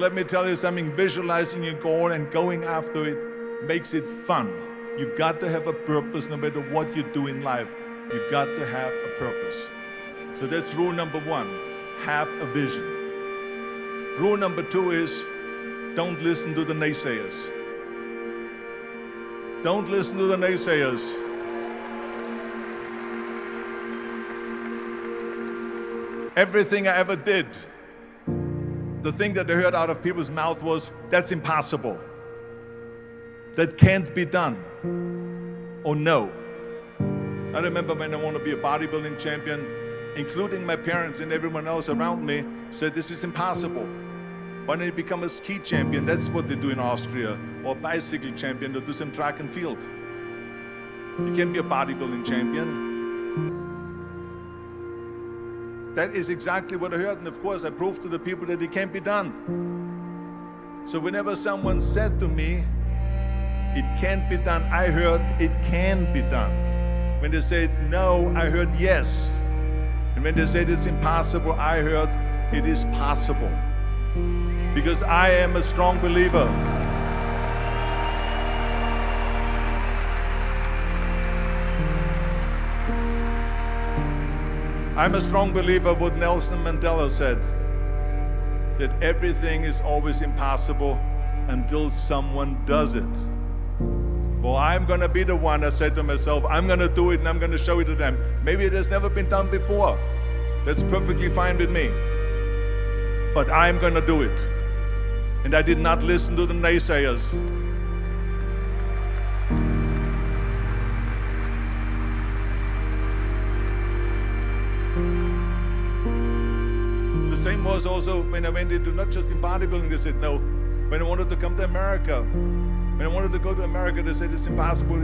Let me tell you something, visualizing your goal and going after it makes it fun. You got to have a purpose no matter what you do in life. You got to have a purpose. So that's rule number one, have a vision. Rule number two is, don't listen to the naysayers. Don't listen to the naysayers. Everything I ever did, the thing that I heard out of people's mouth was, that's impossible. That can't be done. Or no. I remember when I wanted to be a bodybuilding champion, including my parents and everyone else around me, said this is impossible. Why don't you become a ski champion? That's what they do in Austria. Or a bicycle champion, to do some track and field. You can't be a bodybuilding champion. That is exactly what I heard, and of course I proved to the people that it can't be done. So whenever someone said to me, it can't be done, I heard it can be done. When they said no, I heard yes. And when they said it's impossible, I heard it is possible. Because I am a strong believer. I'm a strong believer of what Nelson Mandela said, that everything is always impossible until someone does it. Well, I'm going to be the one, I said to myself, I'm going to do it and I'm going to show it to them. Maybe it has never been done before. That's perfectly fine with me. But I'm going to do it. And I did not listen to the naysayers. The same was also when I went into, not just in bodybuilding, they said no. When I wanted to come to America, when I wanted to go to America, they said it's impossible.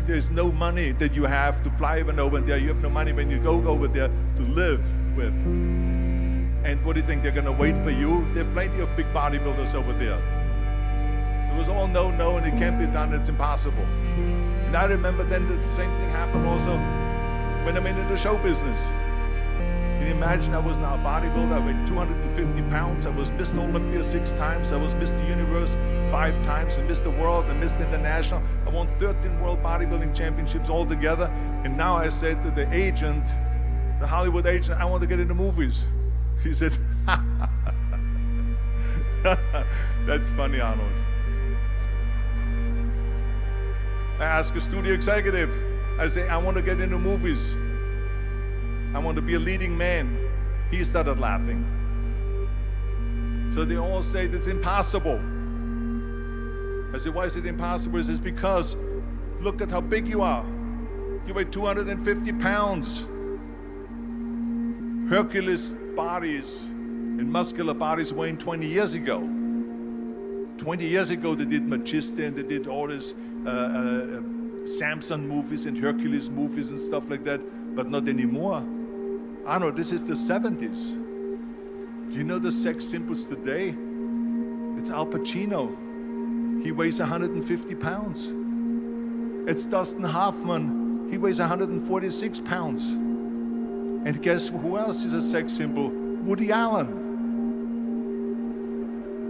There's no money that you have to fly even over there. You have no money when you go over there to live with. And what do you think, they're going to wait for you? There are plenty of big bodybuilders over there. It was all no, and it can't be done, it's impossible. And I remember then the same thing happened also when I went into show business. Can you imagine, I was now a bodybuilder, I weighed 250 pounds, I was Mr. Olympia 6 times, I was Mr. Universe 5 times, and Mr. World and Mr. International. I won 13 World Bodybuilding Championships altogether, and now I said to the agent, the Hollywood agent, I want to get into movies. He said, that's funny, Arnold. I asked a studio executive, I say, I want to get into movies. I want to be a leading man. He started laughing. So they all say it's impossible. I said, why is it impossible? He says, because look at how big you are. You weigh 250 pounds. Hercules bodies and muscular bodies weighing 20 years ago. 20 years ago they did Magista and they did all these Samson movies and Hercules movies and stuff like that, but not anymore. Arnold, this is the 70s. Do you know the sex symbols today? It's Al Pacino. He weighs 150 pounds. It's Dustin Hoffman. He weighs 146 pounds. And guess who else is a sex symbol? Woody Allen.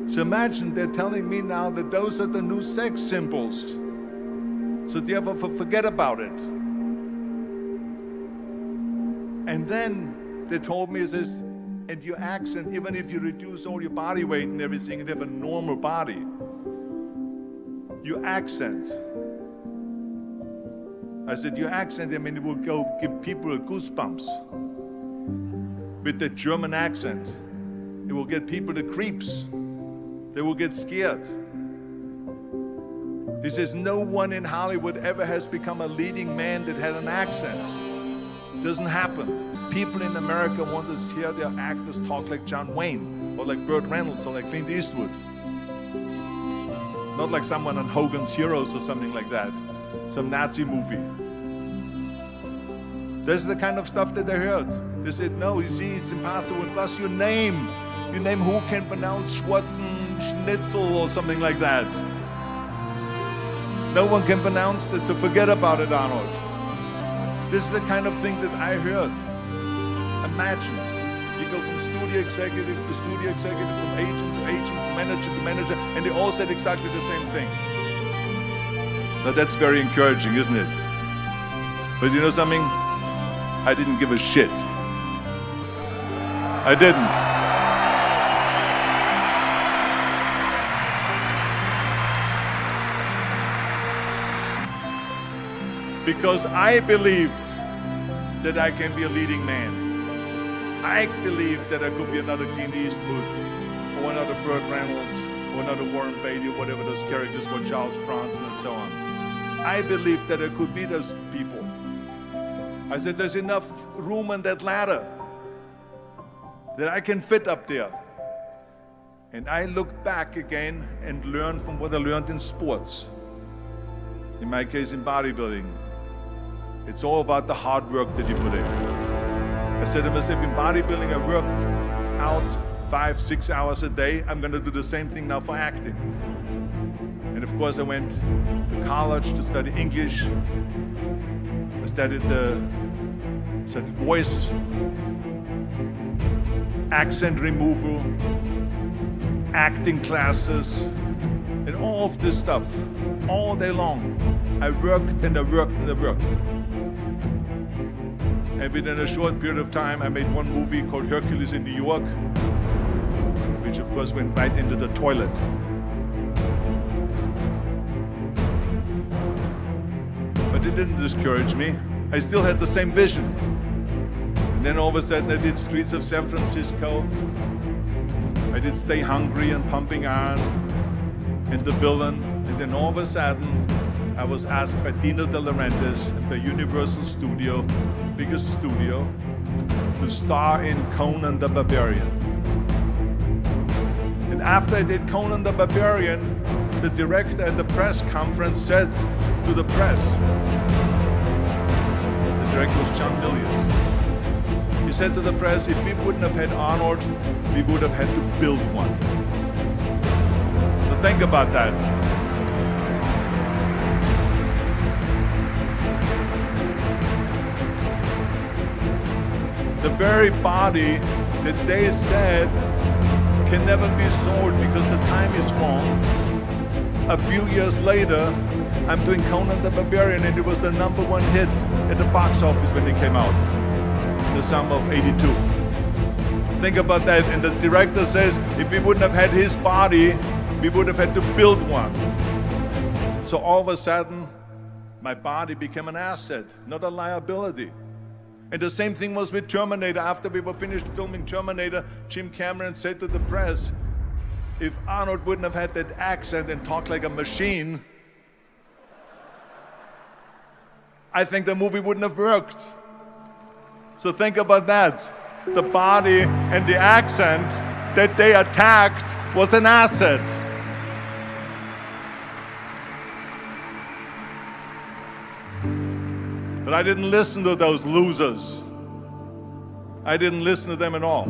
So imagine they're telling me now that those are the new sex symbols. So therefore forget about it. And then they told me, this, and your accent, even if you reduce all your body weight and everything and have a normal body, your accent. I said, your accent, I mean, it will go give people goosebumps. With the German accent, it will get people the creeps. They will get scared. He says, no one in Hollywood ever has become a leading man that had an accent. Doesn't happen. People in America want to hear their actors talk like John Wayne, or like Burt Reynolds, or like Clint Eastwood. Not like someone on Hogan's Heroes or something like that. Some Nazi movie. That's the kind of stuff that I heard. They said, no, you see, it's impossible. Plus your name. Who can pronounce Schwarzenegger or something like that? No one can pronounce that, so forget about it, Arnold. This is the kind of thing that I heard. Imagine, you go from studio studio executive to studio executive, from agent to agent, from manager to manager, and they all said exactly the same thing. Now that's very encouraging, isn't it? But you know something? I didn't give a shit. I didn't. Because I believed that I can be a leading man. I believed that I could be another Clint Eastwood, or another Burt Reynolds, or another Warren Beatty, or whatever those characters were, Charles Bronson and so on. I believed that I could be those people. I said, there's enough room on that ladder that I can fit up there. And I looked back again and learned from what I learned in sports. In my case, in bodybuilding. It's all about the hard work that you put in. I said to myself, in bodybuilding, I worked out 5-6 hours a day. I'm going to do the same thing now for acting. And of course, I went to college to study English. I studied voice, accent removal, acting classes, and all of this stuff, all day long. I worked and I worked and I worked. And within a short period of time, I made one movie called Hercules in New York, which of course went right into the toilet. But it didn't discourage me. I still had the same vision. And then all of a sudden I did Streets of San Francisco. I did Stay Hungry and Pumping Iron and The Villain. And then all of a sudden I was asked by Dino De Laurentiis and the Universal Studio, biggest studio, to star in Conan the Barbarian. And after I did Conan the Barbarian, the director at the press conference said to the press, the director was John Milius, he said to the press, if we wouldn't have had Arnold, we would have had to build one. So think about that. The very body that they said can never be sold because the time is wrong. A few years later, I'm doing Conan the Barbarian, and it was the #1 hit at the box office when it came out in the summer of '82. Think about that. And the director says, if we wouldn't have had his body, we would have had to build one. So all of a sudden, my body became an asset, not a liability. And the same thing was with Terminator. After we were finished filming Terminator, Jim Cameron said to the press, if Arnold wouldn't have had that accent and talked like a machine, I think the movie wouldn't have worked. So think about that. The body and the accent that they attacked was an asset. But I didn't listen to those losers. I didn't listen to them at all.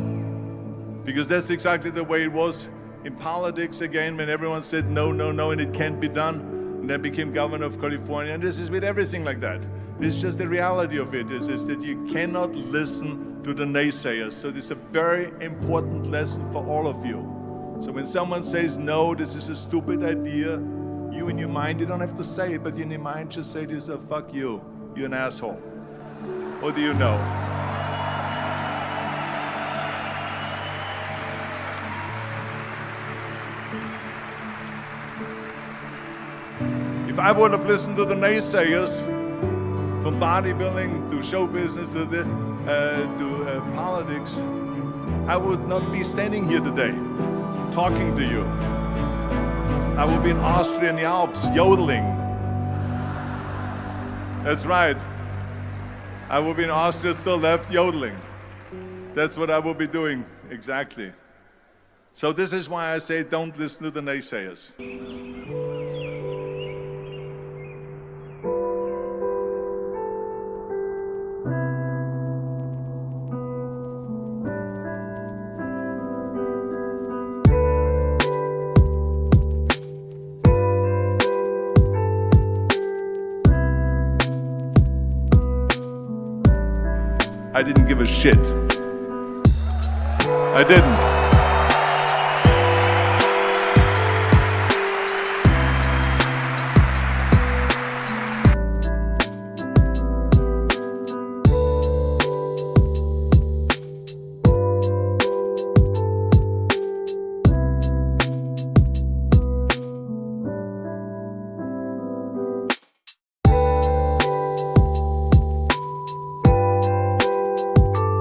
Because that's exactly the way it was in politics again, when everyone said no, no, no, and it can't be done. And I became governor of California. And this is with everything like that. This is just the reality of it, is that you cannot listen to the naysayers. So this is a very important lesson for all of you. So when someone says, no, this is a stupid idea, you in your mind, you don't have to say it, but in your mind just say this, fuck you. You're an asshole. Or do you know? If I would have listened to the naysayers, from bodybuilding to show business to politics, I would not be standing here today talking to you. I would be in Austria in the Alps yodeling. That's right. I will be in Austria still left yodeling. That's what I will be doing, exactly. So this is why I say don't listen to the naysayers. I didn't give a shit. I I didn't.